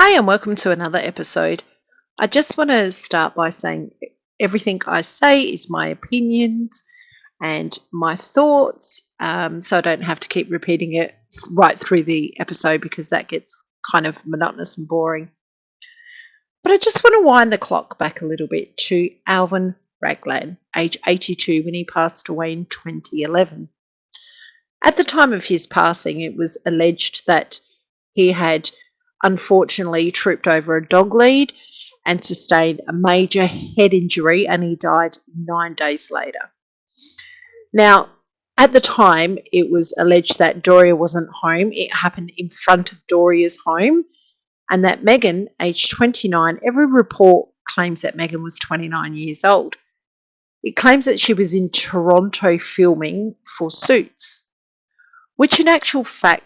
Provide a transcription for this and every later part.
Hi, and welcome to another episode. I just want to start by saying everything I say is my opinions and my thoughts, so I don't have to keep repeating it right through the episode because that gets kind of monotonous and boring. But I just want to wind the clock back a little bit to Alvin Ragland, age 82, when he passed away in 2011. At the time of his passing, it was alleged that he had unfortunately tripped over a dog lead and sustained a major head injury, and he died 9 days later. Now, at the time, it was alleged that Doria wasn't home. It happened in front of Doria's home, and that Meghan, aged 29, every report claims that Meghan was 29 years old. It claims that she was in Toronto filming for Suits, which in actual fact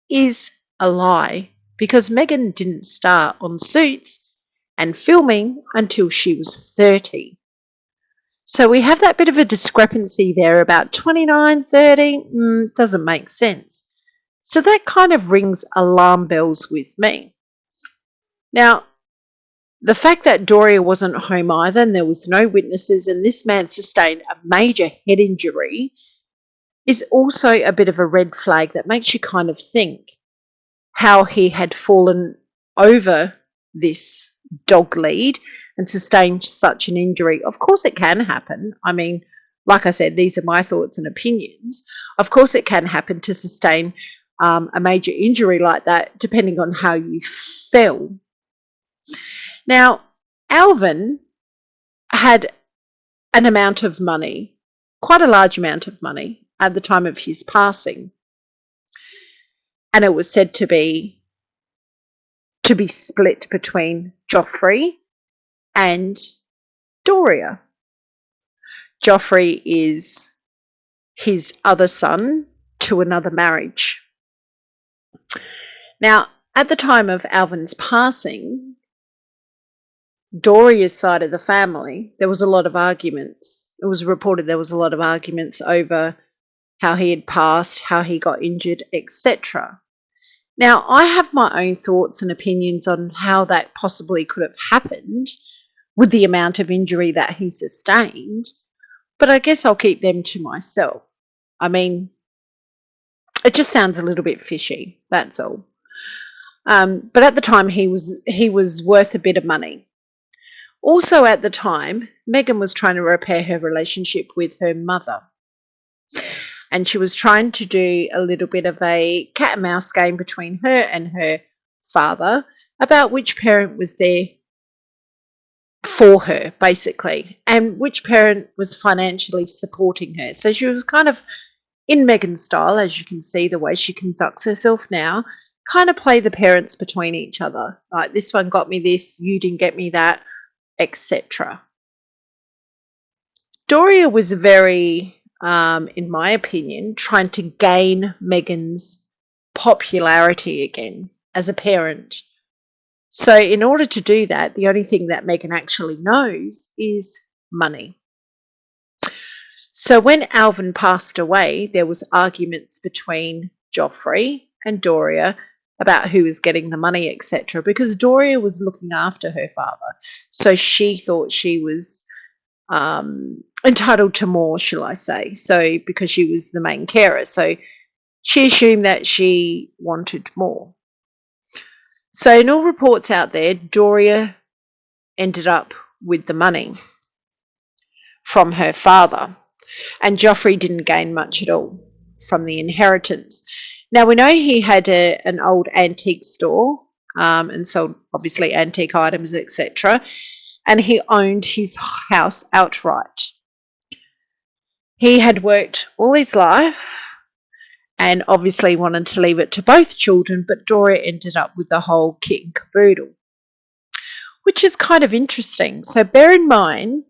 is a lie, because Meghan didn't start on Suits and filming until she was 30. So we have that bit of a discrepancy there about 29, 30, doesn't make sense. So that kind of rings alarm bells with me. Now, the fact that Doria wasn't home either, and there was no witnesses, and this man sustained a major head injury, is also a bit of a red flag that makes you kind of think how he had fallen over this dog lead and sustained such an injury. Of course it can happen. I mean, like I said, these are my thoughts and opinions. Of course it can happen to sustain a major injury like that, depending on how you fell. Now, Alvin had an amount of money, quite a large amount of money, at the time of his passing. And it was said to be split between Joffrey and Doria. Joffrey is his other son to another marriage. Now, at the time of Alvin's passing, Doria's side of the family, there was a lot of arguments. It was reported there was a lot of arguments over how he had passed, how he got injured, etc. Now, I have my own thoughts and opinions on how that possibly could have happened with the amount of injury that he sustained, but I guess I'll keep them to myself. I mean, it just sounds a little bit fishy, that's all. But at the time, he was worth a bit of money. Also at the time, Meghan was trying to repair her relationship with her mother. And she was trying to do a little bit of a cat and mouse game between her and her father about which parent was there for her, basically, and which parent was financially supporting her. So she was kind of, in Meghan's style, as you can see the way she conducts herself now, kind of play the parents between each other. Like, this one got me this, you didn't get me that, etc. Doria was very, in my opinion, trying to gain Meghan's popularity again as a parent. So in order to do that, the only thing that Meghan actually knows is money. So when Alvin passed away, there was arguments between Joffrey and Doria about who was getting the money, etc., because Doria was looking after her father. So she thought she was entitled to more, shall I say, so because she was the main carer. So she assumed that she wanted more. So in all reports out there, Doria ended up with the money from her father, and Joffrey didn't gain much at all from the inheritance. Now, we know he had an old antique store and sold, obviously, antique items, etc., and he owned his house outright. He had worked all his life and obviously wanted to leave it to both children, but Doria ended up with the whole kit and caboodle, which is kind of interesting. So bear in mind,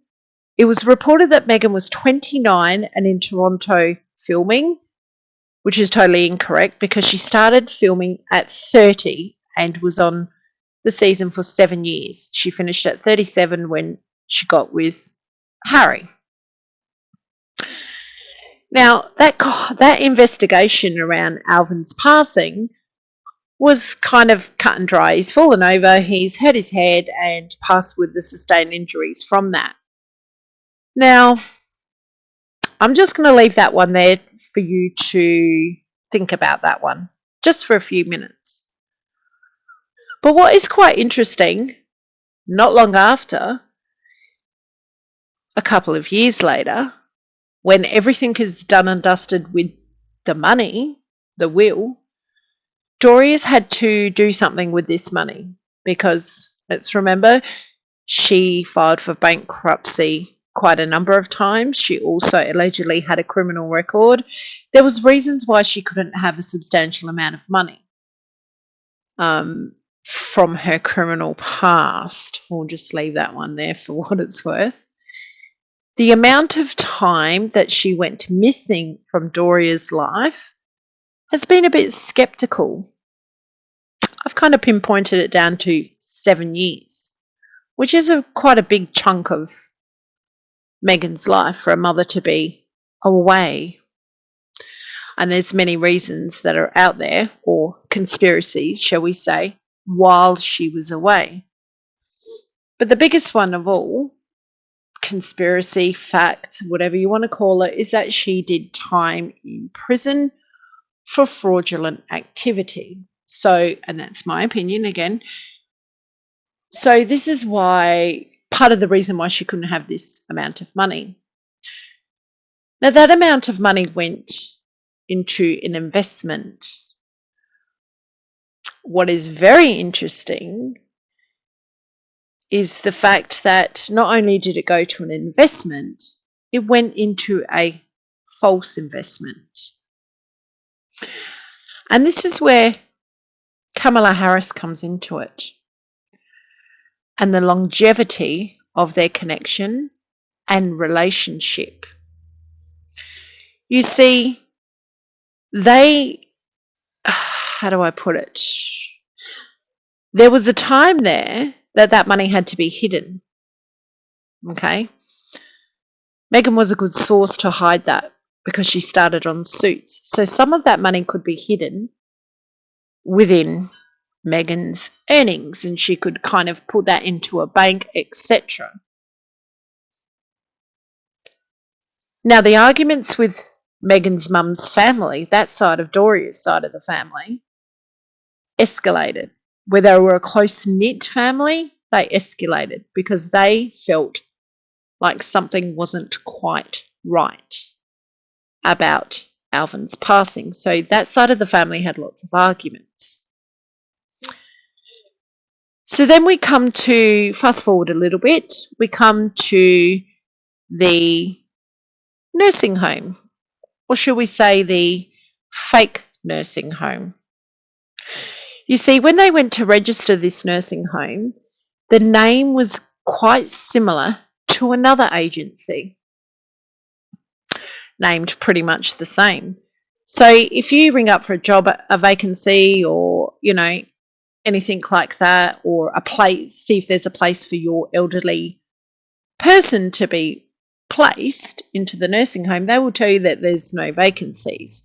it was reported that Meghan was 29 and in Toronto filming, which is totally incorrect because she started filming at 30 and was on the season for 7 years. She finished at 37 when she got with Harry. Now, that investigation around Alvin's passing was kind of cut and dry. He's fallen over, he's hurt his head and passed with the sustained injuries from that. Now, I'm just going to leave that one there for you to think about that one, just for a few minutes. But what is quite interesting, not long after, a couple of years later, when everything is done and dusted with the money, the will, Doria's had to do something with this money because, let's remember, she filed for bankruptcy quite a number of times. She also allegedly had a criminal record. There was reasons why she couldn't have a substantial amount of money from her criminal past. We'll just leave that one there for what it's worth. The amount of time that she went missing from Doria's life has been a bit skeptical. I've kind of pinpointed it down to 7 years, which is quite a big chunk of Meghan's life for a mother to be away. And there's many reasons that are out there, or conspiracies, shall we say, while she was away. But the biggest one of all, conspiracy, fact, whatever you want to call it, is that she did time in prison for fraudulent activity. So, and that's my opinion again. So this is why, part of the reason why she couldn't have this amount of money. Now that amount of money went into an investment. What is very interesting is the fact that not only did it go to an investment, it went into a false investment. And this is where Kamala Harris comes into it, and the longevity of their connection and relationship. You see, how do I put it? There was a time there that money had to be hidden. Okay? Meghan was a good source to hide that because she started on Suits. So some of that money could be hidden within Meghan's earnings, and she could kind of put that into a bank, etc. Now, the arguments with Meghan's mum's family, that side of Doria's side of the family, escalated. Where they were a close-knit family, they escalated because they felt like something wasn't quite right about Alvin's passing. So that side of the family had lots of arguments. So then we come to, fast forward a little bit, we come to the nursing home, or shall we say the fake nursing home. You see, when they went to register this nursing home, the name was quite similar to another agency, named pretty much the same. So if you ring up for a job, a vacancy, or, you know, anything like that, or a place, see if there's a place for your elderly person to be placed into the nursing home, they will tell you that there's no vacancies.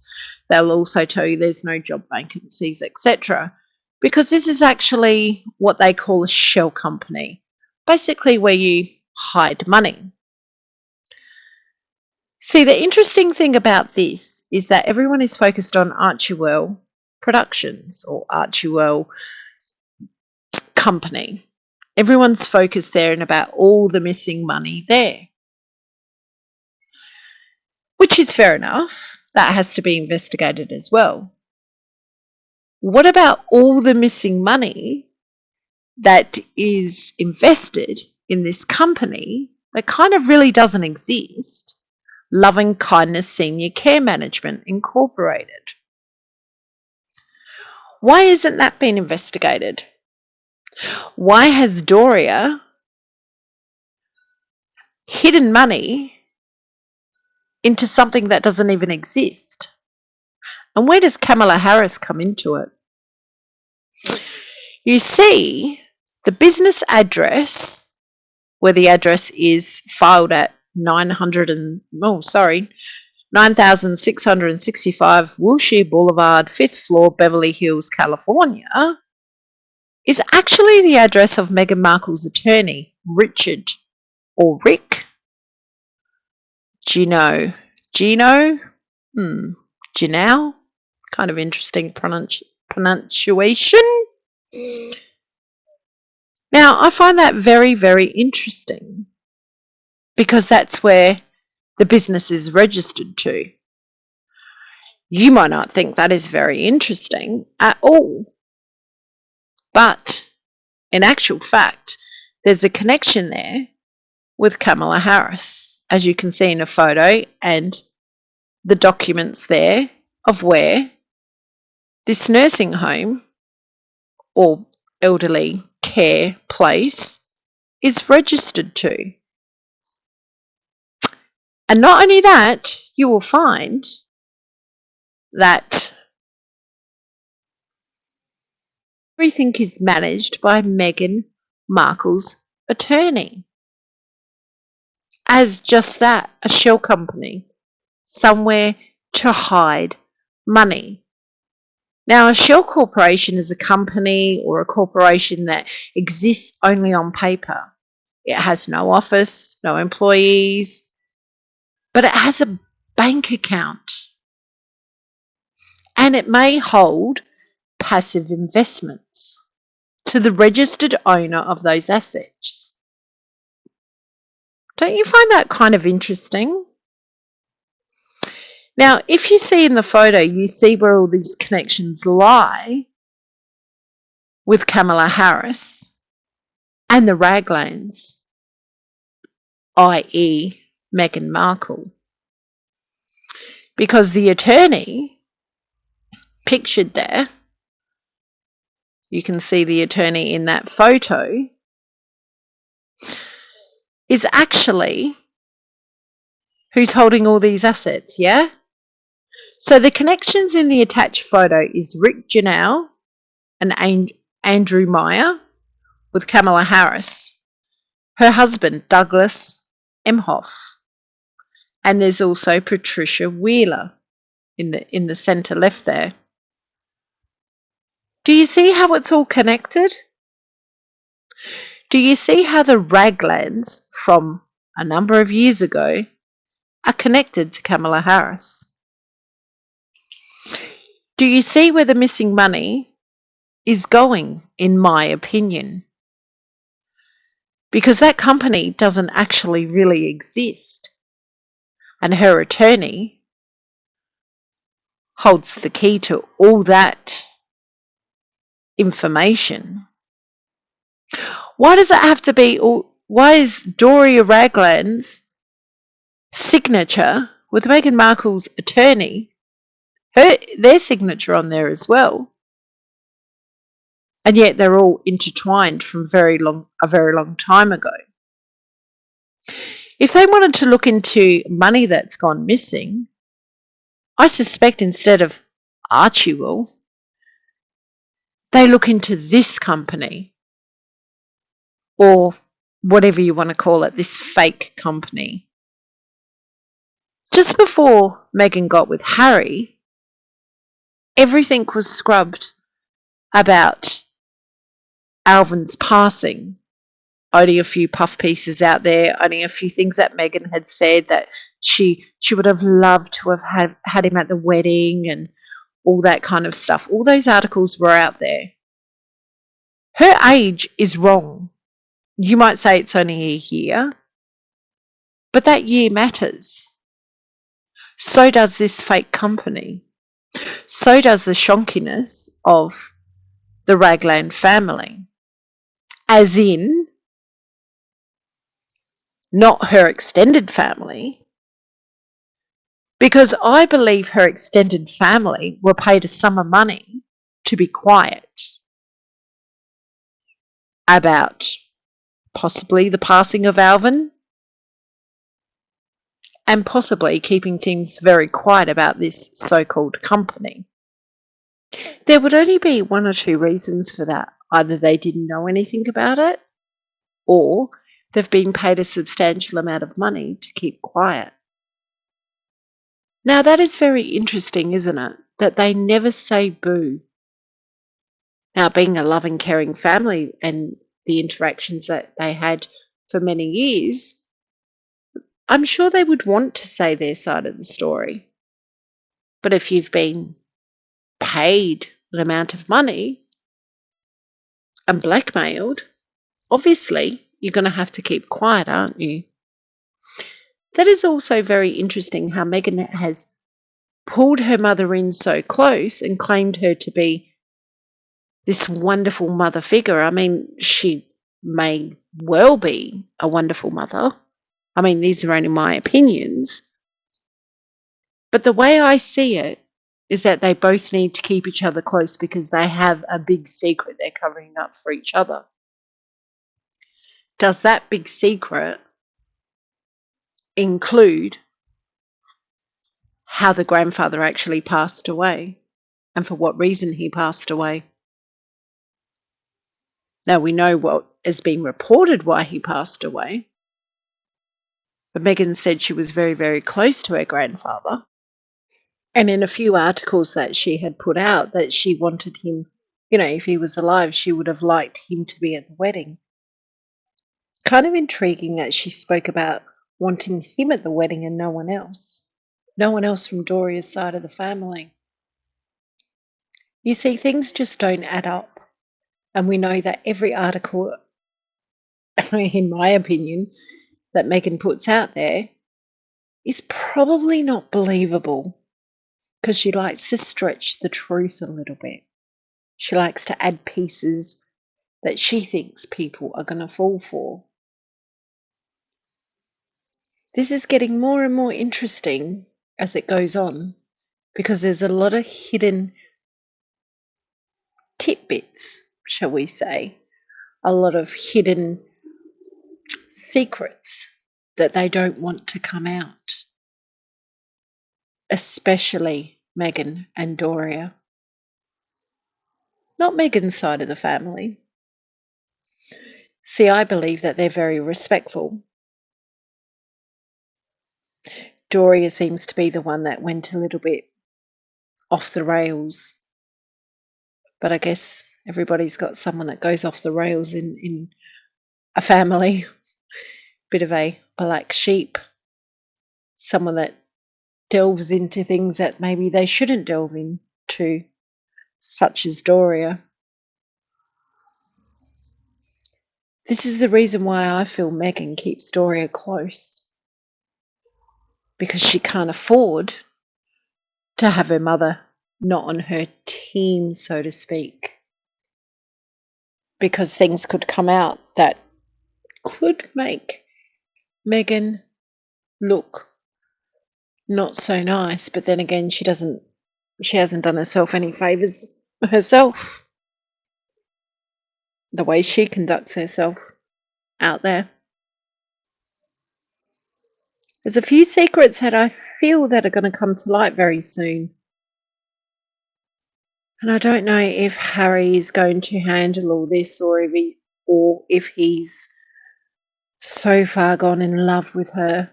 They'll also tell you there's no job vacancies, etc. Because this is actually what they call a shell company, basically where you hide money. See, the interesting thing about this is that everyone is focused on Archewell Productions or Archewell Company. Everyone's focused there and about all the missing money there, which is fair enough. That has to be investigated as well. What about all the missing money that is invested in this company that kind of really doesn't exist? Loving Kindness Senior Care Management Incorporated. Why isn't that been investigated? Why has Doria hidden money into something that doesn't even exist? And where does Kamala Harris come into it? You see, the business address, where the address is filed at 900 and, 9665 Wilshire Boulevard, 5th floor, Beverly Hills, California, is actually the address of Meghan Markle's attorney, Richard, or Rick Gino. Ginal? Kind of interesting pronunciation. Now, I find that very, very interesting because that's where the business is registered to. You might not think that is very interesting at all, but in actual fact, there's a connection there with Kamala Harris, as you can see in a photo, and the documents there of where this nursing home or elderly care place is registered to. And not only that, you will find that everything is managed by Meghan Markle's attorney. As just that, a shell company, somewhere to hide money. Now, a shell corporation is a company or a corporation that exists only on paper. It has no office, no employees, but it has a bank account. And it may hold passive investments to the registered owner of those assets. Don't you find that kind of interesting? Now, if you see in the photo, you see where all these connections lie with Kamala Harris and the Raglands, i.e. Meghan Markle. Because the attorney pictured there, you can see the attorney in that photo, is actually who's holding all these assets, yeah? So the connections in the attached photo is Rick Janelle and Andrew Meyer with Kamala Harris, her husband Douglas Emhoff, and there's also Patricia Wheeler in the centre left there. Do you see how it's all connected? Do you see how the Raglands from a number of years ago are connected to Kamala Harris? Do you see where the missing money is going, in my opinion? Because that company doesn't actually really exist, and her attorney holds the key to all that information. Why does it have to be, why is Doria Raglands' signature with Meghan Markle's attorney, their signature on there as well? And yet they're all intertwined from a very long time ago. If they wanted to look into money that's gone missing, I suspect instead of Archie will, they look into this company, or whatever you want to call it, this fake company. Just before Meghan got with Harry, everything was scrubbed about Alvin's passing. Only a few puff pieces out there, only a few things that Meghan had said that she would have loved to have had him at the wedding and all that kind of stuff. All those articles were out there. Her age is wrong. You might say it's only a year, but that year matters. So does this fake company. So does the shonkiness of the Ragland family. As in, not her extended family, because I believe her extended family were paid a sum of money to be quiet about possibly the passing of Alvin and possibly keeping things very quiet about this so-called company. There would only be one or two reasons for that. Either they didn't know anything about it, or they've been paid a substantial amount of money to keep quiet. Now, that is very interesting, isn't it? That they never say boo. Now, being a loving, caring family and the interactions that they had for many years, I'm sure they would want to say their side of the story. But if you've been paid an amount of money and blackmailed, obviously you're going to have to keep quiet, aren't you? That is also very interesting how Meghan has pulled her mother in so close and claimed her to be this wonderful mother figure. I mean, she may well be a wonderful mother. I mean, these are only my opinions. But the way I see it is that they both need to keep each other close because they have a big secret they're covering up for each other. Does that big secret include how the grandfather actually passed away and for what reason he passed away? Now, we know what has been reported why he passed away, but Meghan said she was very, very close to her grandfather. And in a few articles that she had put out, that she wanted him, if he was alive, she would have liked him to be at the wedding. Kind of intriguing that she spoke about wanting him at the wedding and no one else. No one else from Doria's side of the family. You see, things just don't add up. And we know that every article, in my opinion, that Meghan puts out there is probably not believable because she likes to stretch the truth a little bit. She likes to add pieces that she thinks people are going to fall for. This is getting more and more interesting as it goes on because there's a lot of hidden tidbits, shall we say, a lot of hidden secrets that they don't want to come out, especially Meghan and Doria. Not Meghan's side of the family. See, I believe that they're very respectful. Doria seems to be the one that went a little bit off the rails. But I guess everybody's got someone that goes off the rails in a family. Bit of a black sheep. Someone that delves into things that maybe they shouldn't delve into, such as Doria. This is the reason why I feel Meghan keeps Doria close. Because she can't afford to have her mother not on her team, so to speak. Because things could come out that could make Meghan look not so nice, but then again she hasn't done herself any favours herself. The way she conducts herself out there. There's a few secrets that I feel that are going to come to light very soon. And I don't know if Harry is going to handle all this or if he's so far gone in love with her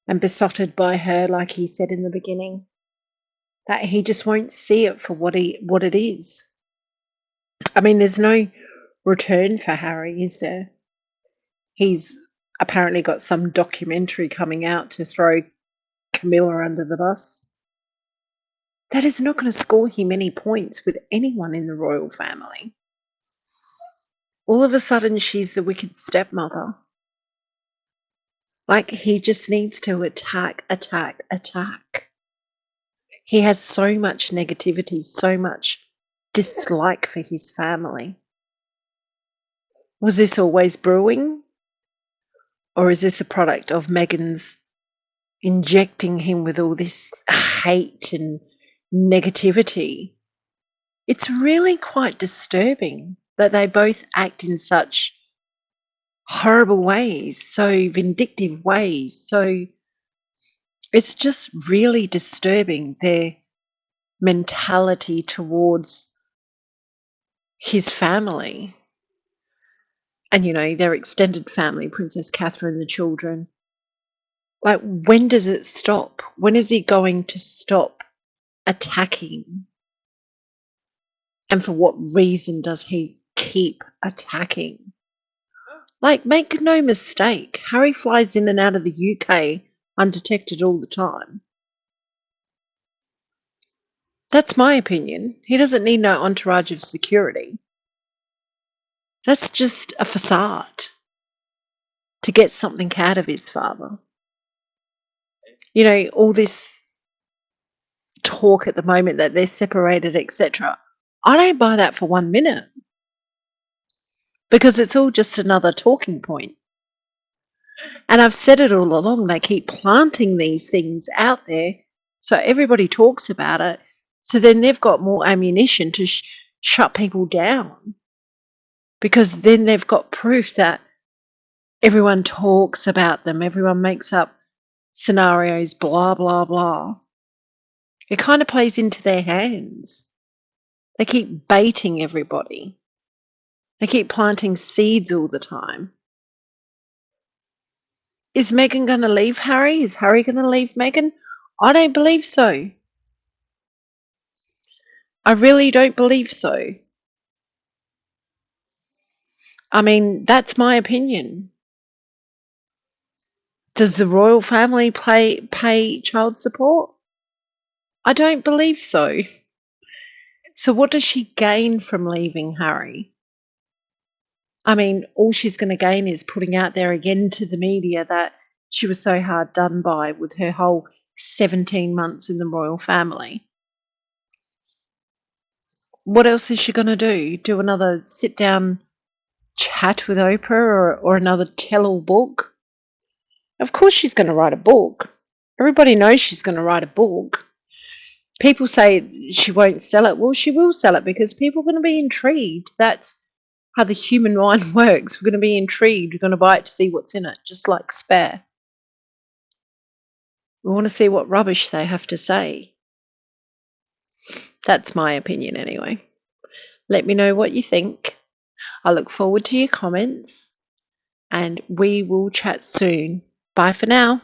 and besotted by her, like he said in the beginning, that he just won't see it for what it is. I mean, there's no return for Harry, is there? He's apparently got some documentary coming out to throw Camilla under the bus. That is not going to score him any points with anyone in the royal family. All of a sudden, she's the wicked stepmother. Like, he just needs to attack. He has so much negativity, so much dislike for his family. Was this always brewing? Or is this a product of Meghan's injecting him with all this hate and negativity? It's really quite disturbing that they both act in such horrible ways, so vindictive ways. So it's just really disturbing, their mentality towards his family. And, their extended family, Princess Catherine, the children, Like, when does it stop? When is he going to stop attacking? And for what reason does he keep attacking? Like, make no mistake, Harry flies in and out of the UK undetected all the time. That's my opinion. He doesn't need no entourage of security. That's just a facade to get something out of his father. You know, all this talk at the moment that they're separated, etc. I don't buy that for 1 minute, because it's all just another talking point. And I've said it all along, they keep planting these things out there so everybody talks about it. So then they've got more ammunition to shut people down, because then they've got proof that everyone talks about them, everyone makes up scenarios, blah, blah, blah. It kind of plays into their hands. They keep baiting everybody. They keep planting seeds all the time. Is Meghan going to leave Harry? Is Harry going to leave Meghan? I don't believe so. I really don't believe so. I mean, that's my opinion. Does the royal family pay child support? I don't believe so. So what does she gain from leaving Harry? I mean, all she's going to gain is putting out there again to the media that she was so hard done by with her whole 17 months in the royal family. What else is she going to do? Do another sit-down chat with Oprah, or another tell-all book? Of course she's going to write a book. Everybody knows she's going to write a book. People say she won't sell it. Well, she will sell it, because people are going to be intrigued. That's how the human mind works. We're going to be intrigued. We're going to buy it to see what's in it, just like Spare. We want to see what rubbish they have to say. That's my opinion anyway. Let me know what you think. I look forward to your comments, and we will chat soon. Bye for now.